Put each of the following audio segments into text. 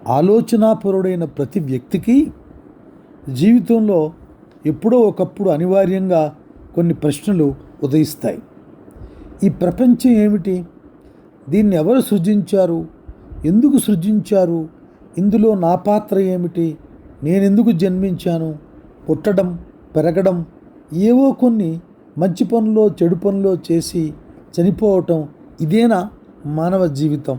ఆలోచనాపరుడైన ప్రతి వ్యక్తికి జీవితంలో ఎప్పుడో ఒకప్పుడు అనివార్యంగా కొన్ని ప్రశ్నలు ఉదయిస్తాయి. ఈ ప్రపంచం ఏమిటి? దీన్ని ఎవరు సృజించారు? ఎందుకు సృజించారు? ఇందులో నా పాత్ర ఏమిటి? నేనెందుకు జన్మించాను? పుట్టడం, పెరగడం, ఏవో కొన్ని మంచి పనులో చెడు పనులో చేసి చనిపోవటం, ఇదేనా మానవ జీవితం?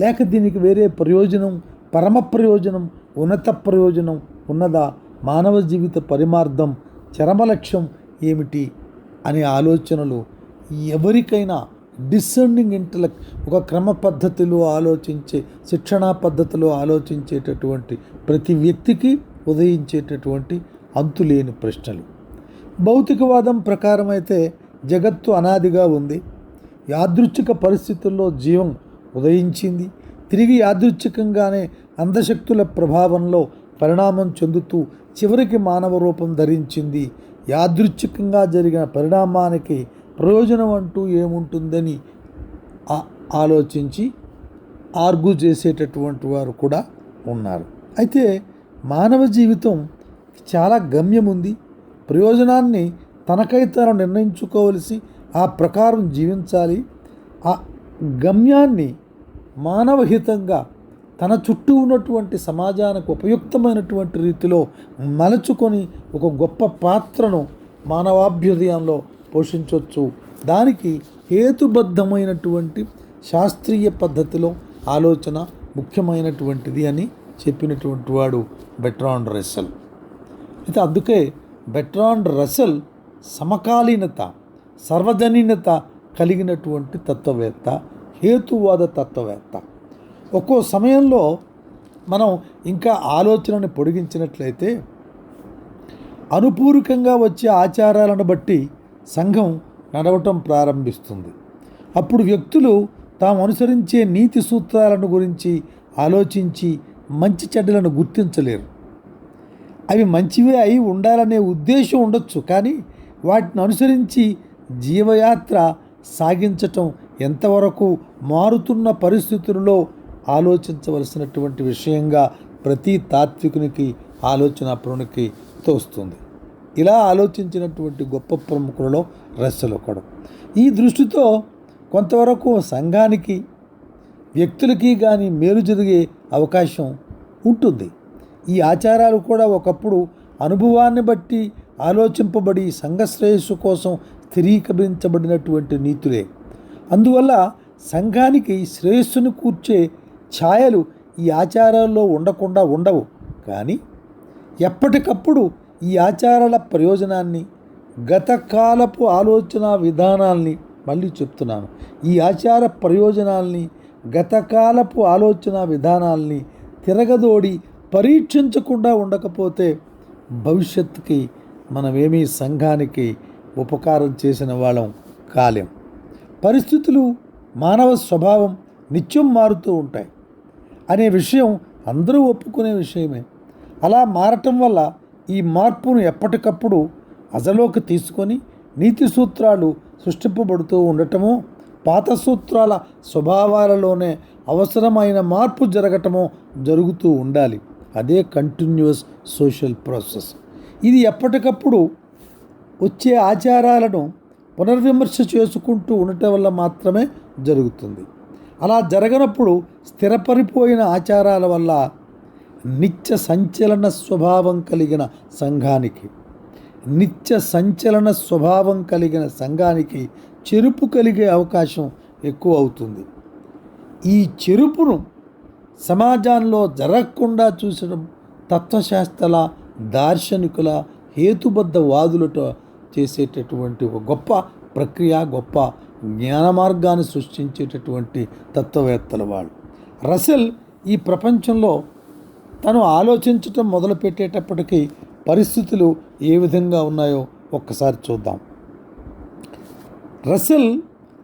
లేక దీనికి వేరే ప్రయోజనం, పరమ ప్రయోజనం, ఉన్నత ప్రయోజనం ఉన్నదా? మానవ జీవిత పరిమార్థం, చరమలక్ష్యం ఏమిటి అనే ఆలోచనలు ఎవరికైనా డిసర్నింగ్ ఇంటలెక్ట్, ఒక క్రమ పద్ధతిలో ఆలోచించే, శిక్షణా పద్ధతిలో ఆలోచించేటటువంటి ప్రతి వ్యక్తికి ఉదయించేటటువంటి అంతులేని ప్రశ్నలు. భౌతికవాదం ప్రకారం అయితే జగత్తు అనాదిగా ఉంది. యాదృచ్ఛిక పరిస్థితుల్లో జీవం ఉదయించింది. తిరిగి యాదృచ్ఛికంగానే అందశక్తుల ప్రభావంలో పరిణామం చెందుతూ చివరికి మానవ రూపం ధరించింది. యాదృచ్ఛికంగా జరిగిన పరిణామానికి ప్రయోజనం అంటూ ఏముంటుందని ఆలోచించి ఆర్గ్యూ చేసేటటువంటి వారు కూడా ఉన్నారు. అయితే మానవ జీవితం చాలా గమ్యం ఉంది. ప్రయోజనాన్ని తనకై తాను నిర్ణయించుకోవలసి, ఆ ప్రకారం జీవించాలి. ఆ గమ్యాన్ని మానవహితంగా తన చుట్టూ ఉన్నటువంటి సమాజానికి ఉపయుక్తమైనటువంటి రీతిలో మలచుకొని ఒక గొప్ప పాత్రను మానవాభ్యుదయంలో పోషించవచ్చు. దానికి హేతుబద్ధమైనటువంటి శాస్త్రీయ పద్ధతిలో ఆలోచన ముఖ్యమైనటువంటిది అని చెప్పినటువంటి వాడు బెర్ట్రాండ్ రస్సెల్. అయితే అందుకే బెర్ట్రాండ్ రస్సెల్ సమకాలీనత, సర్వజనీనత కలిగినటువంటి తత్వవేత్త, హేతువాద తత్వవేత్త. ఒక్కో సమయంలో మనం ఇంకా ఆలోచనని పొడిగించినట్లయితే అనుపూర్వకంగా వచ్చే ఆచారాలను బట్టి సంఘం నడవటం ప్రారంభిస్తుంది. అప్పుడు వ్యక్తులు తాము అనుసరించే నీతి సూత్రాలను గురించి ఆలోచించి మంచి చెడ్డలను గుర్తించలేరు. అవి మంచివే అయి ఉండాలనే ఉద్దేశం ఉండొచ్చు, కానీ వాటిని అనుసరించి జీవయాత్ర సాగించటం ఎంతవరకు మారుతున్న పరిస్థితులలో ఆలోచించవలసినటువంటి విషయంగా ప్రతి తాత్వికునికి, ఆలోచనాపరునికి తోస్తుంది. ఇలా ఆలోచించినటువంటి గొప్ప ప్రముఖులలో రస్సెల్ ఒకడు. ఈ దృష్టితో కొంతవరకు సంఘానికి, వ్యక్తులకి కానీ మేలు జరిగే అవకాశం ఉంటుంది. ఈ ఆచారాలు కూడా ఒకప్పుడు అనుభవాన్ని బట్టి ఆలోచింపబడి సంఘ శ్రేయస్సు కోసం స్థిరీకరించబడినటువంటి నీతులే. అందువల్ల సంఘానికి శ్రేయస్సును కూర్చే ఛాయలు ఈ ఆచారాల్లో ఉండకుండా ఉండవు. కానీ ఎప్పటికప్పుడు ఈ ఆచారాల ప్రయోజనాన్ని, గతకాలపు ఆలోచన విధానాల్ని, మళ్ళీ చెప్తున్నాను, ఈ ఆచార ప్రయోజనాల్ని, గతకాలపు ఆలోచన విధానాల్ని తిరగదోడి పరీక్షించకుండా ఉండకపోతే భవిష్యత్తుకి మనమేమీ సంఘానికి ఉపకారం చేసిన వాళ్ళం కాలేం. పరిస్థితులు, మానవ స్వభావం నిత్యం మారుతూ ఉంటాయి అనే విషయం అందరూ ఒప్పుకునే విషయమే. అలా మారటం వల్ల ఈ మార్పును ఎప్పటికప్పుడు అజలోకి తీసుకొని నీతి సూత్రాలు సృష్టింపబడుతూ ఉండటమో, పాత సూత్రాల స్వభావాలలోనే అవసరమైన మార్పు జరగటమో జరుగుతూ ఉండాలి. అదే కంటిన్యూస్ సోషల్ ప్రాసెస్. ఇది ఎప్పటికప్పుడు వచ్చే ఆచారాలను పునర్విమర్శ చేసుకుంటూ ఉండటం వల్ల మాత్రమే జరుగుతుంది. అలా జరగనప్పుడు స్థిరపడిపోయిన ఆచారాల వల్ల నిత్య సంచలన స్వభావం కలిగిన సంఘానికి, చెరుపు కలిగే అవకాశం ఎక్కువ అవుతుంది. ఈ చెరుపును సమాజంలో జరగకుండా చూసడం తత్వశాస్త్రాల, దార్శనికుల, హేతుబద్ధ వాదులతో చేసేటటువంటి ఒక గొప్ప ప్రక్రియ, గొప్ప జ్ఞాన మార్గాన్ని సృష్టించేటటువంటి తత్వవేత్తల వాళ్ళు. రస్సెల్ ఈ ప్రపంచంలో తను ఆలోచించటం మొదలుపెట్టేటప్పటికీ పరిస్థితులు ఏ విధంగా ఉన్నాయో ఒక్కసారి చూద్దాం. రస్సెల్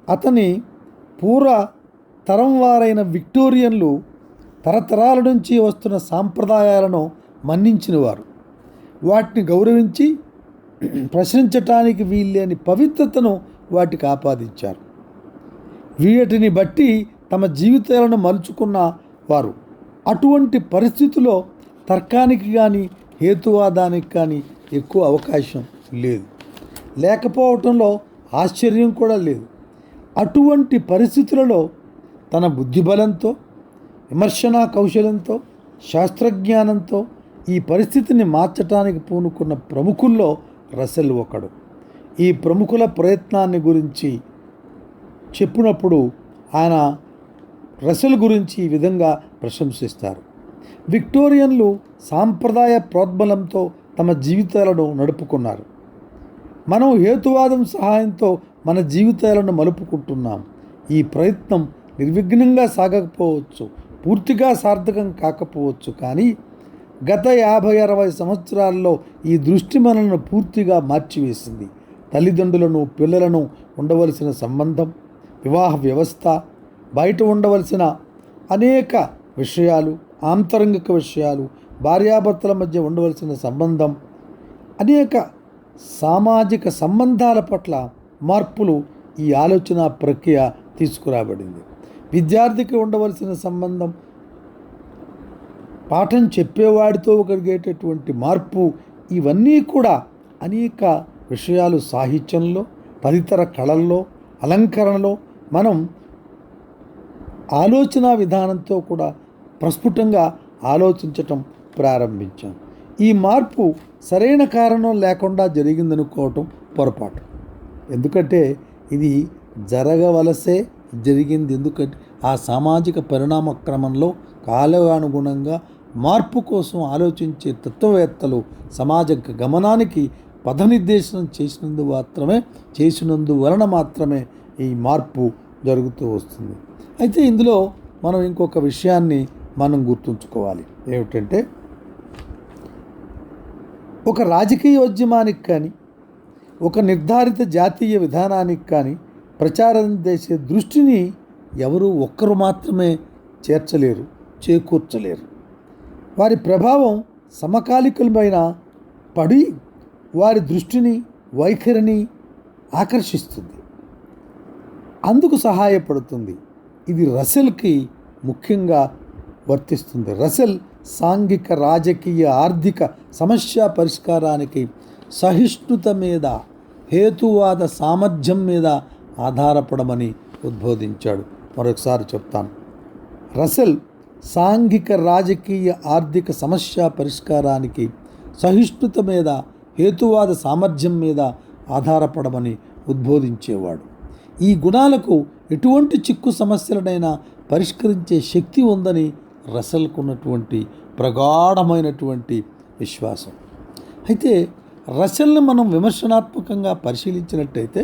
అతని పూర్వ తరం వారైన విక్టోరియన్లు తరతరాల నుంచి వస్తున్న సాంప్రదాయాలను మన్నించినవారు. వాటిని గౌరవించి ప్రశ్నించటానికి వీల్లేని పవిత్రతను వాటికి ఆపాదించారు. వీటిని బట్టి తమ జీవితాలను మలుచుకున్న వారు. అటువంటి పరిస్థితిలో తర్కానికి కానీ హేతువాదానికి కానీ ఎక్కువ అవకాశం లేదు. లేకపోవటంలో ఆశ్చర్యం కూడా లేదు. అటువంటి పరిస్థితులలో తన బుద్ధిబలంతో, విమర్శనా కౌశలంతో, శాస్త్రజ్ఞానంతో ఈ పరిస్థితిని మార్చడానికి పూనుకున్న ప్రముఖుల్లో రసెల్ ఒకడు. ఈ ప్రముఖుల ప్రయత్నాన్ని గురించి చెప్పినప్పుడు ఆయన రసెల్ గురించి ఈ విధంగా ప్రశంసిస్తారు. విక్టోరియన్లు సాంప్రదాయ ప్రోద్బలంతో తమ జీవితాలను నడుపుకున్నారు. మనం హేతువాదం సహాయంతో మన జీవితాలను మలుపుకుంటున్నాం. ఈ ప్రయత్నం నిర్విఘ్నంగా సాగకపోవచ్చు, పూర్తిగా సార్థకం కాకపోవచ్చు, కానీ గత 50-60 సంవత్సరాల్లో ఈ దృష్టి మనలను పూర్తిగా మార్చివేసింది. తల్లిదండ్రులను, పిల్లలను ఉండవలసిన సంబంధం, వివాహ వ్యవస్థ, బయట ఉండవలసిన అనేక విషయాలు, ఆంతరంగిక విషయాలు, భార్యాభర్తల మధ్య ఉండవలసిన సంబంధం, అనేక సామాజిక సంబంధాల పట్ల మార్పులు ఈ ఆలోచన ప్రక్రియ తీసుకురాబడింది. విద్యార్థికి ఉండవలసిన సంబంధం, పాఠం చెప్పేవాడితో కలిగేటటువంటి మార్పు, ఇవన్నీ కూడా అనేక విషయాలు సాహిత్యంలో, తదితర కళల్లో, అలంకరణలో మనం ఆలోచన విధానంతో కూడా ప్రస్ఫుటంగా ఆలోచించటం ప్రారంభించాం. ఈ మార్పు సరైన కారణం లేకుండా జరిగిందనుకోవటం పొరపాటు. ఎందుకంటే ఇది జరగవలసే జరిగింది. ఎందుకంటే ఆ సామాజిక పరిణామ క్రమంలో కాలానుగుణంగా మార్పు కోసం ఆలోచించే తత్వవేత్తలు సమాజ గమనానికి పథనిర్దేశనం చేసినందువలన మాత్రమే ఈ మార్పు జరుగుతూ వస్తుంది. అయితే ఇందులో మనం ఇంకొక విషయాన్ని మనం గుర్తుంచుకోవాలి. ఏమిటంటే, ఒక రాజకీయ ఉద్యమానికి కానీ, ఒక నిర్ధారిత జాతీయ విధానానికి కానీ ప్రచారం చేసే దృష్టిని ఎవరు ఒక్కరు మాత్రమే చేకూర్చలేరు. వారి ప్రభావం సమకాలికులపైన పడి వారి దృష్టిని, వైఖరిని ఆకర్షిస్తుంది, అందుకు సహాయపడుతుంది. ఇది రసెల్కి ముఖ్యంగా వర్తిస్తుంది. రసెల్ సాంఘిక, రాజకీయ, ఆర్థిక సమస్య పరిష్కారానికి సహిష్ణుత మీద, హేతువాద సామర్థ్యం మీద ఆధారపడమని ఉద్బోధించాడు. మరొకసారి చెప్తాను. రసెల్ సాంఘిక, రాజకీయ, ఆర్థిక సమస్య పరిష్కారానికి సహిష్ణుత మీద, హేతువాద సామర్థ్యం మీద ఆధారపడమని ఉద్బోధించేవాడు. ఈ గుణాలకు ఎటువంటి చిక్కు సమస్యలనైనా పరిష్కరించే శక్తి ఉందని రసెల్కు ఉన్నటువంటి ప్రగాఢమైనటువంటి విశ్వాసం. అయితే రసెల్ని మనం విమర్శనాత్మకంగా పరిశీలించినట్టయితే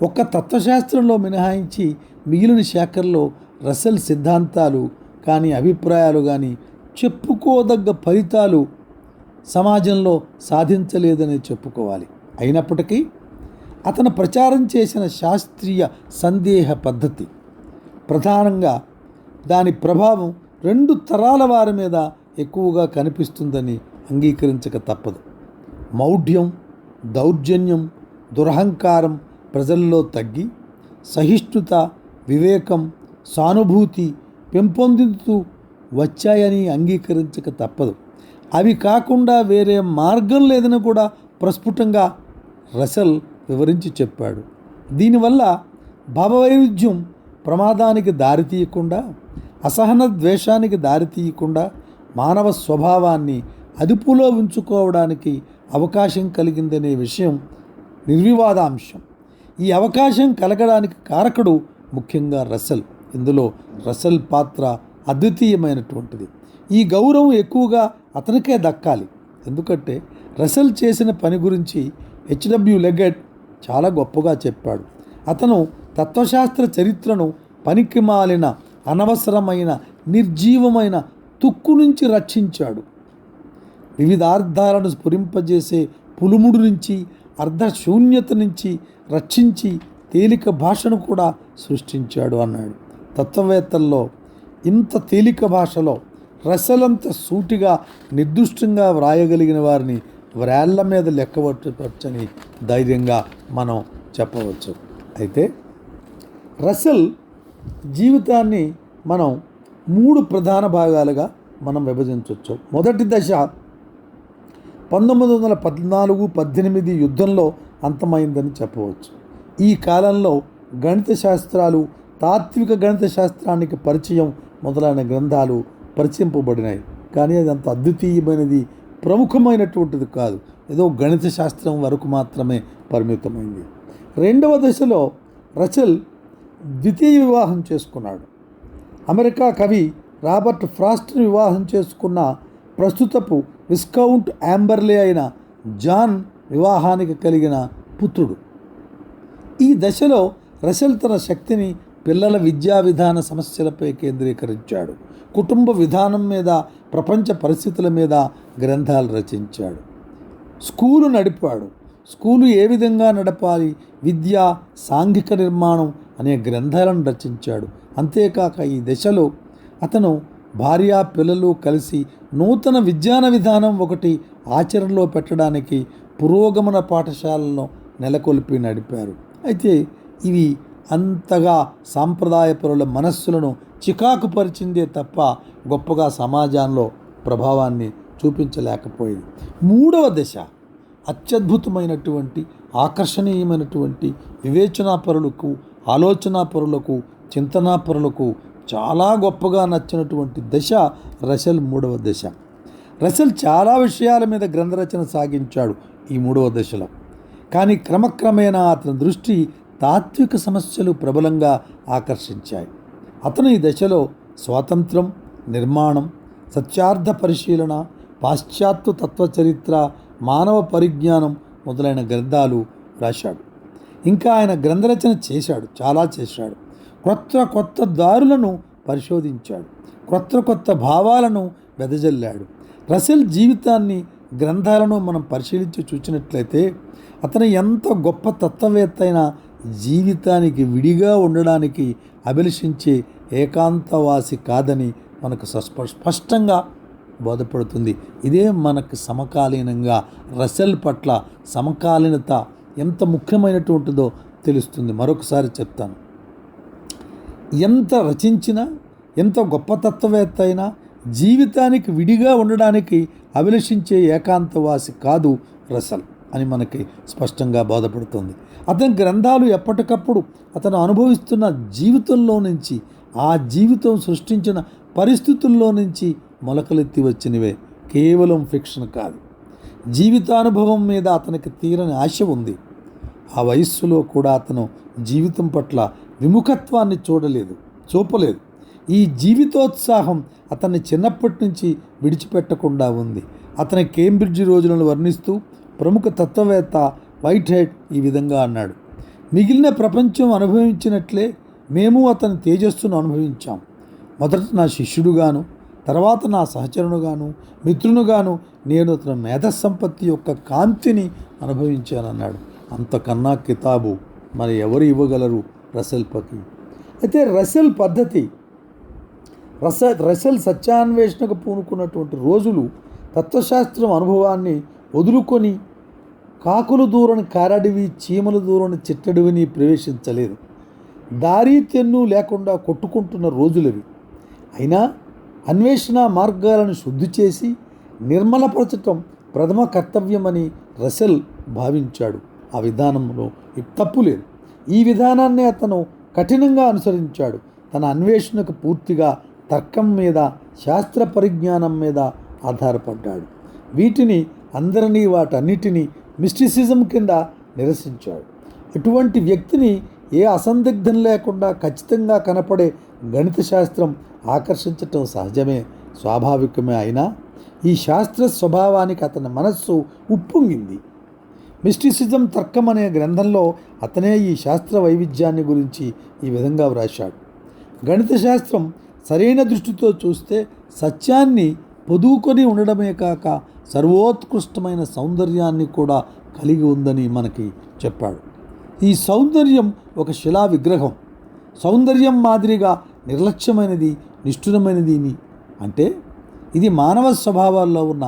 ఒక్క తత్వశాస్త్రంలో మినహాయించి మిగిలిన శాఖల్లో రసెల్ సిద్ధాంతాలు కానీ, అభిప్రాయాలు కానీ చెప్పుకోదగ్గ ఫలితాలు సమాజంలో సాధించలేదని చెప్పుకోవాలి. అయినప్పటికీ అతను ప్రచారం చేసిన శాస్త్రీయ సందేహ పద్ధతి, ప్రధానంగా దాని ప్రభావం 2 తరాల వారి మీద ఎక్కువగా కనిపిస్తుందని అంగీకరించక తప్పదు. మౌఢ్యం, దౌర్జన్యం, దురహంకారం ప్రజల్లో తగ్గి సహిష్ణుత, వివేకం, సానుభూతి పెంపొందుతూ వచ్చాయని అంగీకరించక తప్పదు. అవి కాకుండా వేరే మార్గం లేదని కూడా ప్రస్ఫుటంగా రసెల్ వివరించి చెప్పాడు. దీనివల్ల భావవైరుధ్యం ప్రమాదానికి దారితీయకుండా, అసహన ద్వేషానికి దారితీయకుండా మానవ స్వభావాన్ని అదుపులో ఉంచుకోవడానికి అవకాశం కలిగిందనే విషయం నిర్వివాదాంశం. ఈ అవకాశం కలగడానికి కారకుడు ముఖ్యంగా రసెల్. ఇందులో రసెల్ పాత్ర అద్వితీయమైనటువంటిది. ఈ గౌరవం ఎక్కువగా అతనికే దక్కాలి. ఎందుకంటే రసెల్ చేసిన పని గురించి H.W. లెగెట్ చాలా గొప్పగా చెప్పాడు. అతను తత్వశాస్త్ర చరిత్రను పనికిమాలిన, అనవసరమైన, నిర్జీవమైన తుక్కు నుంచి రక్షించాడు. వివిధ అర్థాలను స్ఫురింపజేసే పులుముడు నుంచి, అర్ధశూన్యత నుంచి రక్షించి తేలిక భాషను కూడా సృష్టించాడు అన్నాడు. తత్వవేత్తల్లో ఇంత తేలిక భాషలో రసెలంత సూటిగా, నిర్దుష్టంగా వ్రాయగలిగిన వారిని వ్రాళ్ల మీద లెక్కవచ్చని ధైర్యంగా మనం చెప్పవచ్చు. అయితే రసెల్ జీవితాన్ని మనం 3 ప్రధాన భాగాలుగా మనం విభజించవచ్చు. మొదటి దశ 1914-18 యుద్ధంలో అంతమైందని చెప్పవచ్చు. ఈ కాలంలో గణిత శాస్త్రాలు, తాత్విక గణిత శాస్త్రానికి పరిచయం మొదలైన గ్రంథాలు పరిచయింపబడినాయి. కానీ అది అంత అద్వితీయమైనది, ప్రముఖమైనటువంటిది కాదు. ఏదో గణిత శాస్త్రం వరకు మాత్రమే పరిమితమైంది. రెండవ దశలో రసెల్ ద్వితీయ వివాహం చేసుకున్నాడు. అమెరికా కవి రాబర్ట్ ఫ్రాస్ట్ని వివాహం చేసుకున్న ప్రస్తుతపు విస్కౌంట్ యాంబర్లే అయిన జాన్ వివాహానికి కలిగిన పుత్రుడు. ఈ దశలో రసెల్ తన శక్తిని పిల్లల విద్యా విధాన సమస్యలపై కేంద్రీకరించాడు. కుటుంబ విధానం మీద, ప్రపంచ పరిస్థితుల మీద గ్రంథాలు రచించాడు. స్కూలు నడిపాడు. స్కూలు ఏ విధంగా నడపాలి, విద్య, సాంఘిక నిర్మాణం అనే గ్రంథాలను రచించాడు. అంతేకాక ఈ దశలో అతను భార్య, పిల్లలు కలిసి నూతన విజ్ఞాన విధానం ఒకటి ఆచరణలో పెట్టడానికి పురోగమన పాఠశాలను నెలకొల్పి నడిపారు. అయితే ఇవి అంతగా సాంప్రదాయపరుల మనస్సులను చికాకు పరిచిందే తప్ప గొప్పగా సమాజంలో ప్రభావాన్ని చూపించలేకపోయింది. మూడవ దశ అత్యద్భుతమైనటువంటి, ఆకర్షణీయమైనటువంటి, వివేచనాపరులకు, ఆలోచనాపరులకు, చింతనాపరులకు చాలా గొప్పగా నచ్చినటువంటి దశ రసెల్ మూడవ దశ. రసెల్ చాలా విషయాల మీద గ్రంథరచన సాగించాడు ఈ మూడవ దశలో. కానీ క్రమక్రమేణా అతని దృష్టి తాత్విక సమస్యలు ప్రబలంగా ఆకర్షించాయి. అతను ఈ దశలో స్వాతంత్రం, నిర్మాణం, సత్యార్థ పరిశీలన, పాశ్చాత్య తత్వచరిత్ర, మానవ పరిజ్ఞానం మొదలైన గ్రంథాలు రాశాడు. ఇంకా ఆయన గ్రంథరచన చేశాడు, చాలా చేశాడు. కొత్త దారులను పరిశోధించాడు. కొత్త భావాలను వెదజల్లాడు. రసెల్ జీవితాన్ని, గ్రంథాలను మనం పరిశీలించి చూసినట్లయితే అతను ఎంత గొప్ప తత్వవేత్త అయినా జీవితానికి విడిగా ఉండడానికి అభిలషించే ఏకాంతవాసి కాదని మనకు స్పష్టంగా బోధపడుతుంది. ఇదే మనకు సమకాలీనంగా రసెల్ పట్ల సమకాలీనత ఎంత ముఖ్యమైనటువంటిదో తెలుస్తుంది. మరొకసారి చెప్తాను. ఎంత రచించినా, ఎంత గొప్ప తత్వవేత్త అయినా జీవితానికి విడిగా ఉండడానికి అభిలషించే ఏకాంతవాసి కాదు రసెల్ అని మనకి స్పష్టంగా బోధపడుతుంది. అతని గ్రంథాలు ఎప్పటికప్పుడు అతను అనుభవిస్తున్న జీవితంలో నుంచి, ఆ జీవితం సృష్టించిన పరిస్థితుల్లో నుంచి మొలకలెత్తి వచ్చినవే, కేవలం ఫిక్షన్ కాదు. జీవితానుభవం మీద అతనికి తీరని ఆశ ఉంది. ఆ వయస్సులో కూడా అతను జీవితం పట్ల విముఖత్వాన్ని చూపలేదు. ఈ జీవితోత్సాహం అతన్ని చిన్నప్పటి నుంచి విడిచిపెట్టకుండా ఉంది. అతని కేంబ్రిడ్జ్ రోజులను వర్ణిస్తూ ప్రముఖ తత్వవేత్త వైట్ హెడ్ ఈ విధంగా అన్నాడు: మిగిలిన ప్రపంచం అనుభవించినట్లే మేము అతని తేజస్సును అనుభవించాం. మొదట నా శిష్యుడుగాను, తర్వాత నా సహచరునుగాను, మిత్రునుగాను నేను అతని మేధస్సంపత్తి యొక్క కాంతిని అనుభవించానన్నాడు. అంతకన్నా కితాబు మరి ఎవరు ఇవ్వగలరు రసెల్పకి? అయితే రసెల్ పద్ధతి, రసెల్ సత్యాన్వేషణకు పూనుకున్నటువంటి రోజులు తత్వశాస్త్రం అనుభవాన్ని వదులుకొని కాకులు దూరని కారడివి, చీమలు దూరని చిట్టడివిని ప్రవేశించలేదు. దారి తెన్ను లేకుండా కొట్టుకుంటున్న రోజులవి. అయినా అన్వేషణ మార్గాలను శుద్ధి చేసి నిర్మలపరచటం ప్రథమ కర్తవ్యమని రసెల్ భావించాడు. ఆ విధానంలో తప్పు లేదు. ఈ విధానాన్ని అతను కఠినంగా అనుసరించాడు. తన అన్వేషణకు పూర్తిగా తర్కం మీద, శాస్త్ర పరిజ్ఞానం మీద ఆధారపడ్డాడు. వాటన్నిటినీ మిస్టిసిజం కింద నిరసించాడు. ఇటువంటి వ్యక్తిని ఏ అసందిగ్ధం లేకుండా ఖచ్చితంగా కనపడే గణిత శాస్త్రం ఆకర్షించటం సహజమే, స్వాభావికమే. అయినా ఈ శాస్త్ర స్వభావానికి అతని మనస్సు ఉప్పొంగింది. మిస్టిసిజం తర్కం అనే గ్రంథంలో అతనే ఈ శాస్త్ర వైవిధ్యాన్ని గురించి ఈ విధంగా వ్రాశాడు: గణిత శాస్త్రం సరైన దృష్టితో చూస్తే సత్యాన్ని పొదువుకొని ఉండడమే కాక సర్వోత్కృష్టమైన సౌందర్యాన్ని కూడా కలిగి ఉందని మనకి చెప్పాడు. ఈ సౌందర్యం ఒక శిలా విగ్రహం. సౌందర్యం మాదిరిగా నిర్లక్ష్యమైనది, నిష్ఠురమైనది అంటే ఇది మానవ స్వభావాల్లో ఉన్న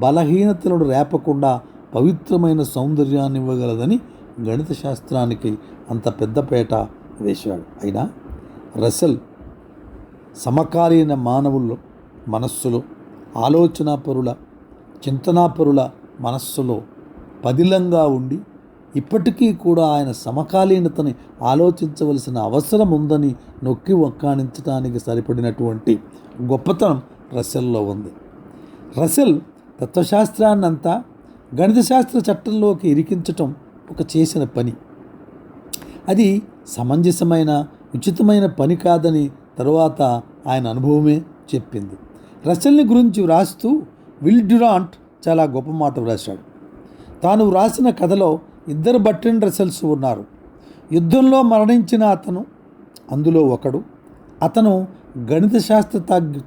బలహీనతలను రేపకుండా పవిత్రమైన సౌందర్యాన్ని ఇవ్వగలదని గణిత శాస్త్రానికి అంత పెద్దపేట వేశాడు. అయినా రసెల్ సమకాలీన మానవుల్లో మనస్సులో ఆలోచనాపరుల చింతనాపరుల మనస్సులో పదిలంగా ఉండి ఇప్పటికీ కూడా ఆయన సమకాలీనతని ఆలోచించవలసిన అవసరం ఉందని నొక్కి వక్కాణించడానికి సరిపడినటువంటి గొప్పతనం రసెల్లో ఉంది. రసెల్ తత్వశాస్త్రాన్నంతా గణిత శాస్త్ర చట్టంలోకి ఇరికించటం ఒక చేసిన పని. అది సమంజసమైన ఉచితమైన పని కాదని తరువాత ఆయన అనుభవమే చెప్పింది. రసెల్ని గురించి వ్రాస్తూ విల్ డ్యురాంట్ చాలా గొప్ప మాట వ్రాశాడు. తాను వ్రాసిన కథలో 2 బర్ట్రాండ్ రసెల్స్ ఉన్నారు. యుద్ధంలో మరణించిన అతను అందులో ఒకడు. అతను గణిత శాస్త్ర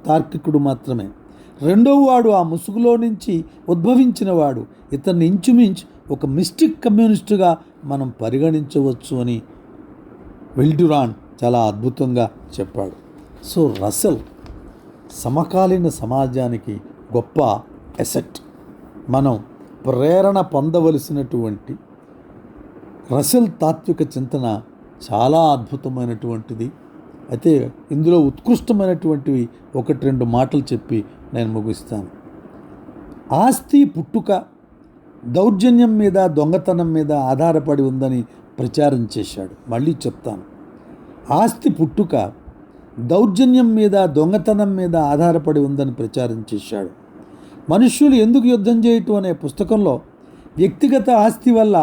తార్కికుడు మాత్రమే. రెండవ వాడు ఆ ముసుగులో నుంచి ఉద్భవించిన వాడు. ఇతన్ని ఇంచుమించు ఒక మిస్టిక్ కమ్యూనిస్టుగా మనం పరిగణించవచ్చు అని విల్ డ్యురాంట్ చాలా అద్భుతంగా చెప్పాడు. సో రసెల్ సమకాలీన సమాజానికి గొప్ప ఎసెట్. మనం ప్రేరణ పొందవలసినటువంటి రసెల్ తాత్విక చింతన చాలా అద్భుతమైనటువంటిది. అయితే ఇందులో ఉత్కృష్టమైనటువంటివి 1-2 మాటలు చెప్పి నేను ముగిస్తాను. ఆస్తి పుట్టుక దౌర్జన్యం మీద దొంగతనం మీద ఆధారపడి ఉందని ప్రచారం చేశాడు. మళ్ళీ చెప్తాను. ఆస్తి పుట్టుక దౌర్జన్యం మీద దొంగతనం మీద ఆధారపడి ఉందని ప్రచారం చేశాడు. మనుష్యులు ఎందుకు యుద్ధం చేయటం అనే పుస్తకంలో వ్యక్తిగత ఆస్తి వల్ల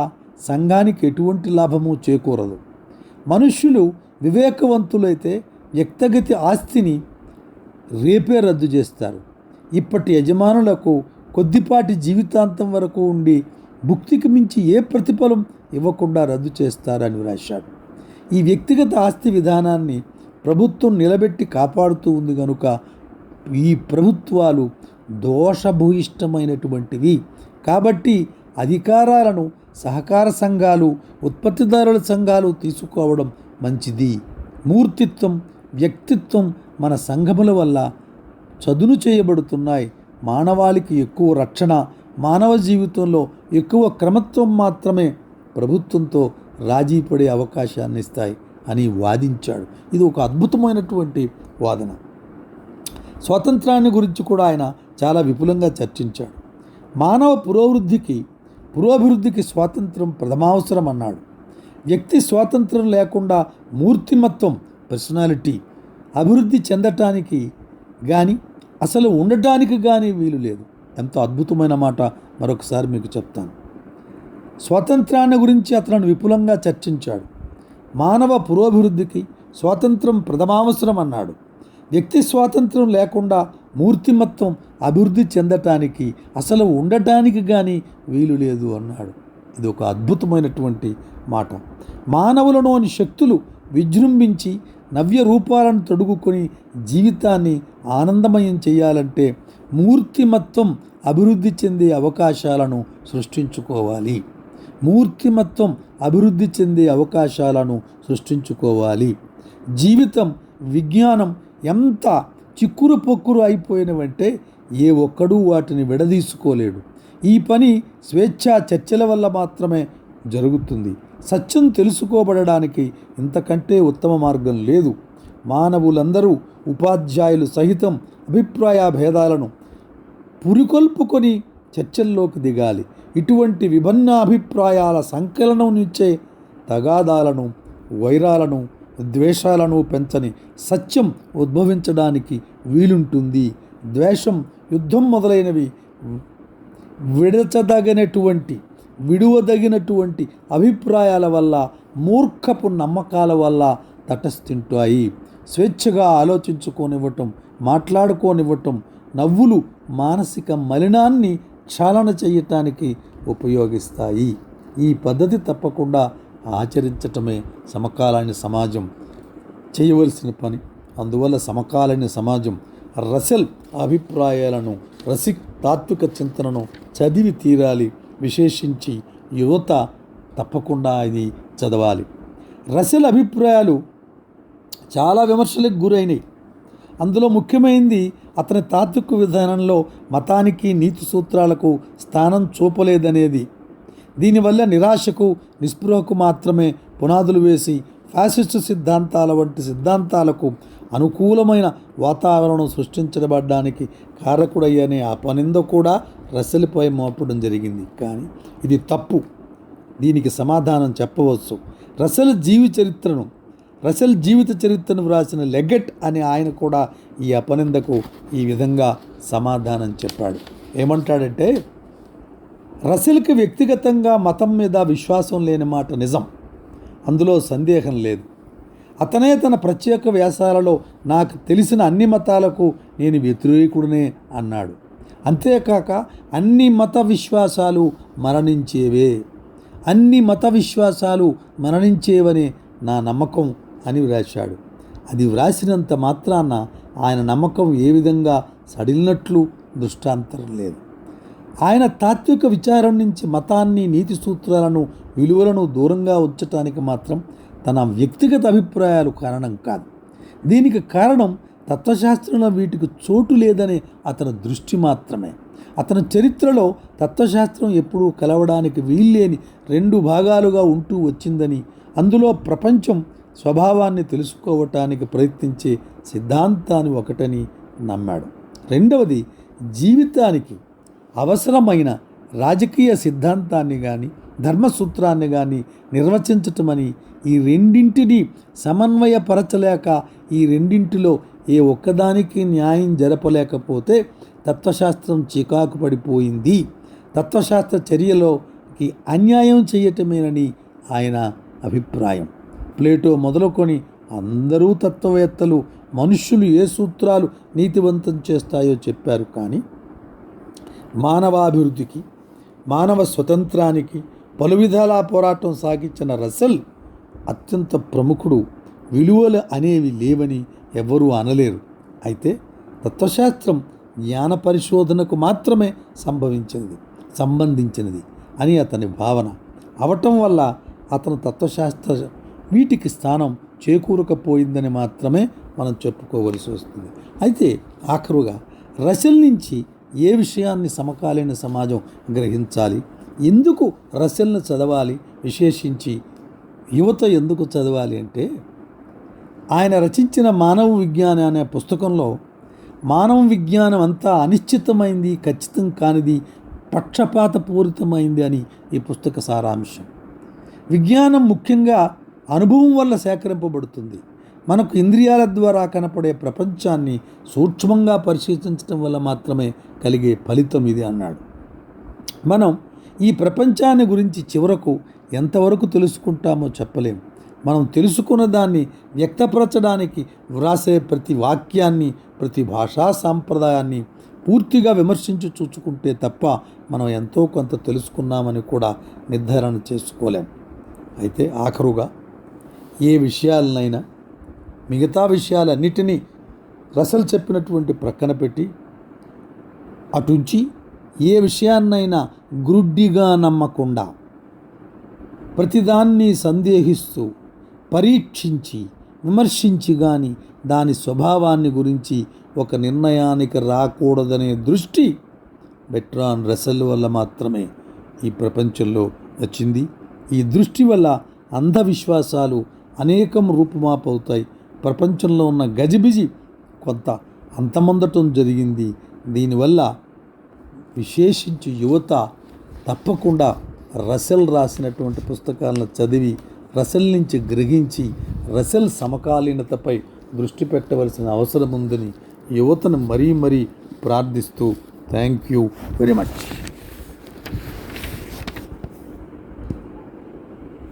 సంఘానికి ఎటువంటి లాభము చేకూరదు. మనుష్యులు వివేకవంతులైతే వ్యక్తిగత ఆస్తిని రేపే రద్దు చేస్తారు. ఇప్పటి యజమానులకు కొద్దిపాటి జీవితాంతం వరకు ఉండి భుక్తికి మించి ఏ ప్రతిఫలం ఇవ్వకుండా రద్దు చేస్తారని వ్రాశాడు. ఈ వ్యక్తిగత ఆస్తి విధానాన్ని ప్రభుత్వం నిలబెట్టి కాపాడుతూ ఉంది కనుక ఈ ప్రభుత్వాలు దోషభూయిష్టమైనటువంటివి. కాబట్టి అధికారాలను సహకార సంఘాలు ఉత్పత్తిదారుల సంఘాలు తీసుకోవడం మంచిది. మూర్తిత్వం వ్యక్తిత్వం మన సంఘముల వల్ల చదును చేయబడుతున్నాయి. మానవాళికి ఎక్కువ రక్షణ, మానవ జీవితంలో ఎక్కువ క్రమత్వం మాత్రమే ప్రభుత్వంతో రాజీ పడే అవకాశాన్ని ఇస్తాయి అని వాదించాడు. ఇది ఒక అద్భుతమైనటువంటి వాదన. స్వాతంత్రాన్ని గురించి కూడా ఆయన చాలా విపులంగా చర్చించాడు. మానవ పురోభివృద్ధికి స్వాతంత్రం ప్రథమావసరం అన్నాడు. వ్యక్తి స్వాతంత్రం లేకుండా మూర్తిమత్వం పర్సనాలిటీ అభివృద్ధి చెందటానికి కానీ అసలు ఉండటానికి కానీ వీలు లేదు. ఎంతో అద్భుతమైన మాట మరొకసారి మీకు చెప్తాను. స్వాతంత్రాన్ని గురించి అతను విపులంగా చర్చించాడు. మానవ పురోభివృద్ధికి స్వాతంత్రం ప్రథమావసరం అన్నాడు. వ్యక్తి స్వాతంత్రం లేకుండా మూర్తిమత్వం అభివృద్ధి చెందటానికి అసలు ఉండటానికి కానీ వీలు లేదు అన్నాడు. ఇది ఒక అద్భుతమైనటువంటి మాట. మానవులలోని శక్తులు విజృంభించి నవ్య రూపాలను తొడుగుకొని జీవితాన్ని ఆనందమయం చేయాలంటే మూర్తిమత్వం అభివృద్ధి చెందే అవకాశాలను సృష్టించుకోవాలి. మూర్తిమత్వం అభివృద్ధి చెందే అవకాశాలను సృష్టించుకోవాలి. జీవితం విజ్ఞానం ఎంత చిక్కురు పొక్కురు అయిపోయినవంటే ఏ ఒక్కడూ వాటిని విడదీసుకోలేడు. ఈ పని స్వేచ్ఛా చర్చల వల్ల మాత్రమే జరుగుతుంది. సత్యం తెలుసుకోబడడానికి ఇంతకంటే ఉత్తమ మార్గం లేదు. మానవులందరూ ఉపాధ్యాయులు సహితం అభిప్రాయ భేదాలను పురికొల్పుకొని చర్చల్లోకి దిగాలి. ఇటువంటి విభిన్న అభిప్రాయాల సంకలనం నుంచే తగాదాలను, వైరాలను, ద్వేషాలను పెంచని సత్యం ఉద్భవించడానికి వీలుంటుంది. ద్వేషం, యుద్ధం మొదలైనవి విడువదగినటువంటి అభిప్రాయాల వల్ల, మూర్ఖపు నమ్మకాల వల్ల తటస్థింటాయి. స్వేచ్ఛగా ఆలోచించుకోనివ్వటం, మాట్లాడుకోనివ్వటం, నవ్వులు మానసిక మలినాన్ని క్షాళన చేయటానికి ఉపయోగిస్తాయి. ఈ పద్ధతి తప్పకుండా ఆచరించటమే సమకాలీన సమాజం చేయవలసిన పని. అందువల్ల సమకాలీన సమాజం రసెల్ అభిప్రాయాలను, తాత్విక చింతనను చదివి తీరాలి. విశేషించి యువత తప్పకుండా ఇది చదవాలి. రసెల్ అభిప్రాయాలు చాలా విమర్శలకు గురైనవి. అందులో ముఖ్యమైనది అతని తాత్విక విధానంలో మతానికి, నీతి సూత్రాలకు స్థానం చూపలేదనేది. దీనివల్ల నిరాశకు, నిస్పృహకు మాత్రమే పునాదులు వేసి ఫ్యాసిస్టు సిద్ధాంతాల వంటి సిద్ధాంతాలకు అనుకూలమైన వాతావరణం సృష్టించబడడానికి కారకుడయ్యనే అపనింద కూడా రసెల్పై మోపడం జరిగింది. కానీ ఇది తప్పు. దీనికి సమాధానం చెప్పవచ్చు. రసెల్ జీవిత చరిత్రను వ్రాసిన లెగెట్ అని ఆయన కూడా ఈ అపనిందకు ఈ విధంగా సమాధానం చెప్పాడు. ఏమంటాడంటే, రసెల్కి వ్యక్తిగతంగా మతం మీద విశ్వాసం లేని మాట నిజం, అందులో సందేహం లేదు. అతనే తన ప్రత్యేక వ్యాసాలలో నాకు తెలిసిన అన్ని మతాలకు నేను వ్యతిరేకుడినే అన్నాడు. అంతేకాక అన్ని మత విశ్వాసాలు మరణించేవనే నా నమ్మకం అని వ్రాశాడు. అది వ్రాసినంత మాత్రాన ఆయన నమ్మకం ఏ విధంగా సడిలినట్లు దృష్టాంతరం లేదు. ఆయన తాత్విక విచారం నుంచి మతాన్ని, నీతి సూత్రాలను, విలువలను దూరంగా ఉంచటానికి మాత్రం తన వ్యక్తిగత అభిప్రాయాలు కారణం కాదు. దీనికి కారణం తత్వశాస్త్రంలో వీటికి చోటు లేదనే అతని దృష్టి మాత్రమే. అతని చరిత్రలో తత్వశాస్త్రం ఎప్పుడూ కలవడానికి వీల్లేని రెండు భాగాలుగా ఉంటూ వచ్చిందని, అందులో ప్రపంచం స్వభావాన్ని తెలుసుకోవటానికి ప్రయత్నించే సిద్ధాంతాన్ని ఒకటని నమ్మాడు. రెండవది, జీవితానికి అవసరమైన రాజకీయ సిద్ధాంతాన్ని కానీ ధర్మసూత్రాన్ని కానీ నిర్వచించటమని, ఈ రెండింటినీ సమన్వయపరచలేక ఈ రెండింటిలో ఏ ఒక్కదానికి న్యాయం జరపలేకపోతే తత్వశాస్త్రం చికాకు పడిపోయింది, తత్వశాస్త్ర చర్యలోకి అన్యాయం చేయటమేనని ఆయన అభిప్రాయం. ప్లేటో మొదలుకొని అందరూ తత్వవేత్తలు మనుష్యులు ఏ సూత్రాలు నీతివంతం చేస్తాయో చెప్పారు. కానీ మానవాభివృద్ధికి, మానవ స్వతంత్రానికి పలు విధాలా పోరాటం సాగించిన రసెల్ అత్యంత ప్రముఖుడు. విలువలు అనేవి లేవని ఎవరూ అనలేరు. అయితే తత్వశాస్త్రం జ్ఞాన పరిశోధనకు మాత్రమే సంబంధించినది అని అతని భావన అవటం వల్ల అతను తత్వశాస్త్ర వీటికి స్థానం చేకూరకపోయిందని మాత్రమే మనం చెప్పుకోవలసి వస్తుంది. అయితే ఆఖరుగా రసెల్ నుంచి ఏ విషయాన్ని సమకాలీన సమాజం గ్రహించాలి, ఎందుకు రసెల్ను చదవాలి, విశేషించి యువత ఎందుకు చదవాలి అంటే, ఆయన రచించిన మానవ విజ్ఞానం అనే పుస్తకంలో మానవ విజ్ఞానం అంతా అనిశ్చితమైంది, ఖచ్చితం కానిది, పక్షపాతపూరితమైంది అని ఈ పుస్తక సారాంశం. విజ్ఞానం ముఖ్యంగా అనుభవం వల్ల సేకరింపబడుతుంది. మనకు ఇంద్రియాల ద్వారా కనపడే ప్రపంచాన్ని సూక్ష్మంగా పరిశీలించడం వల్ల మాత్రమే కలిగే ఫలితం ఇది అన్నాడు. మనం ఈ ప్రపంచాన్ని గురించి చివరకు ఎంతవరకు తెలుసుకుంటామో చెప్పలేం. మనం తెలుసుకున్న దాన్ని వ్యక్తపరచడానికి వ్రాసే ప్రతి వాక్యాన్ని, ప్రతి భాషా సాంప్రదాయాన్ని పూర్తిగా విమర్శించి చూచుకుంటే తప్ప మనం ఎంతో కొంత తెలుసుకున్నామని కూడా నిర్ధారణ చేసుకోలేం. అయితే ఆఖరుగా ఏ విషయాలనైనా మిగతా విషయాలన్నిటినీ రసెల్ చెప్పినటువంటి ప్రక్కన పెట్టి అటుంచి ఏ విషయాన్నైనా గ్రుడ్డిగా నమ్మకుండా ప్రతిదాన్ని సందేహిస్తూ పరీక్షించి విమర్శించి కానీ దాని స్వభావాన్ని గురించి ఒక నిర్ణయానికి రాకూడదనే దృష్టి బెర్ట్రాండ్ రసెల్ వల్ల మాత్రమే ఈ ప్రపంచంలో వచ్చింది. ఈ దృష్టి వల్ల అంధవిశ్వాసాలు అనేకం రూపుమాపవుతాయి. ప్రపంచంలో ఉన్న గజిబిజి కొంత అంతమొందటం జరిగింది. దీనివల్ల విశేషించి యువత తప్పకుండా రసెల్ రాసినటువంటి పుస్తకాలను చదివి రసెల్ నుంచి గ్రహించి రసెల్ సమకాలీనతపై దృష్టి పెట్టవలసిన అవసరం ఉందని యువతను మరీ ప్రార్థిస్తూ థ్యాంక్ యూ వెరీ మచ్.